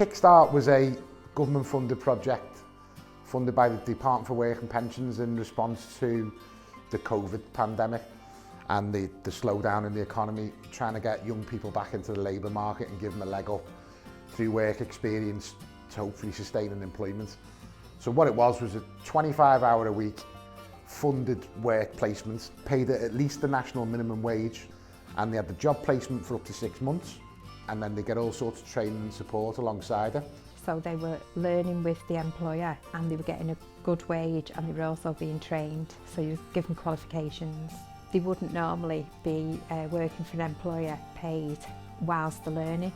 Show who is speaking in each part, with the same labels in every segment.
Speaker 1: Kickstart was a government-funded project funded by the Department for Work and Pensions in response to the COVID pandemic and the slowdown in the economy, trying to get young people back into the labour market and give them a leg up through work experience to hopefully sustain employment. So what it was a 25-hour-a-week funded work placement, paid at least the national minimum wage, and they had the job placement for up to 6 months, and then they get all sorts of training and support alongside it.
Speaker 2: So they were learning with the employer and they were getting a good wage, and they were also being trained, so you were given qualifications. They wouldn't normally be working for an employer paid whilst they're learning.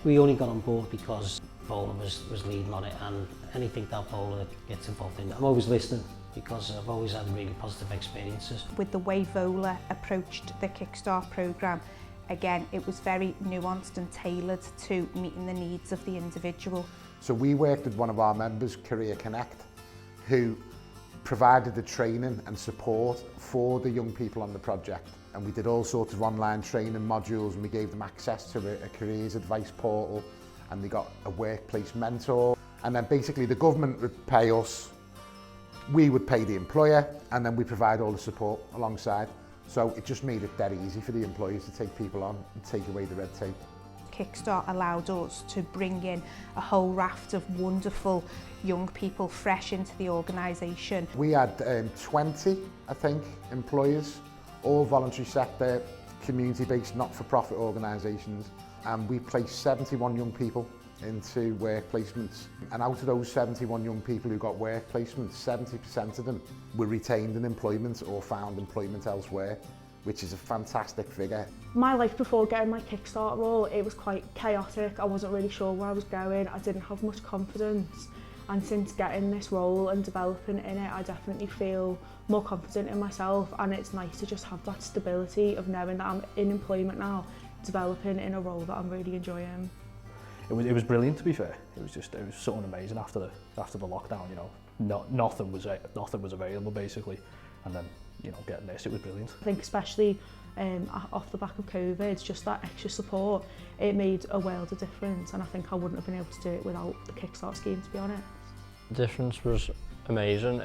Speaker 3: We only got on board because Vola was leading on it, and anything that Vola gets involved in, I'm always listening because I've always had really positive experiences.
Speaker 4: With the way Vola approached the Kickstart programme, again, it was very nuanced and tailored to meeting the needs of the individual.
Speaker 1: So we worked with one of our members, Career Connect, who provided the training and support for the young people on the project. And we did all sorts of online training modules, and we gave them access to a careers advice portal, and they got a workplace mentor. And then basically the government would pay us, we would pay the employer, and then we provide all the support alongside. So it just made it dead easy for the employers to take people on and take away the red tape.
Speaker 4: Kickstart allowed us to bring in a whole raft of wonderful young people fresh into the organisation.
Speaker 1: We had 20, I think, employers, all voluntary sector, community-based, not-for-profit organisations, and we placed 71 young people into work placements. And out of those 71 young people who got work placements, 70% of them were retained in employment or found employment elsewhere, which is a fantastic figure.
Speaker 5: My life before getting my Kickstart role, it was quite chaotic. I wasn't really sure where I was going. I didn't have much confidence. And since getting this role and developing in it, I definitely feel more confident in myself, and it's nice to just have that stability of knowing that I'm in employment now, developing in a role that I'm really enjoying.
Speaker 6: It was brilliant, to be fair. It was something amazing after the lockdown. You know, nothing was available basically, and then getting this, it was brilliant. I think especially off the back of COVID, just that extra support, it made a world of difference, and I think I wouldn't have been able to do it without the Kickstart scheme, to be honest.
Speaker 7: The difference was amazing.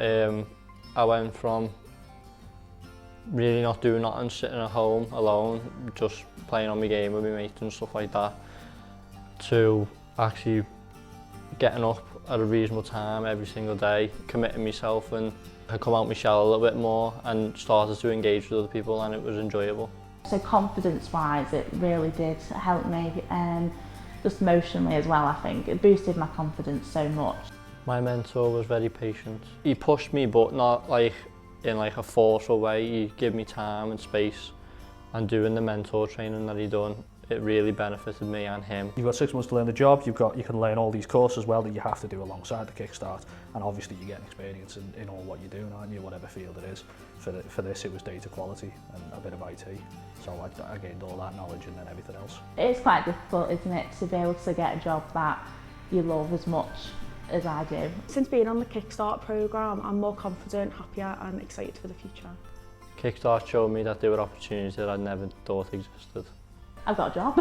Speaker 7: I went from really not doing nothing, sitting at home alone, just playing on my game with my mates and stuff like that, to actually getting up at a reasonable time every single day, committing myself, and I come out my shell a little bit more and started to engage with other people, and it was enjoyable.
Speaker 8: So confidence-wise, it really did help me, just emotionally as well. I think it boosted my confidence so much.
Speaker 7: My mentor was very patient. He pushed me, but not like in like a forceful way. He gave me time and space, and doing the mentor training that he done, it really benefited me and him. You've
Speaker 6: got 6 months to learn the job. You can learn all these courses as well that you have to do alongside the Kickstart, and obviously you get experience in all what you're doing, aren't you, whatever field it is. For this, it was data quality and a bit of IT, so I gained all that knowledge and then everything else.
Speaker 8: It's quite difficult, isn't it, to be able to get a job that you love as much as I do.
Speaker 5: Since being on the Kickstart programme, I'm more confident, happier and excited for the future.
Speaker 7: Kickstart showed me that there were opportunities that I never thought existed.
Speaker 8: I've got a job.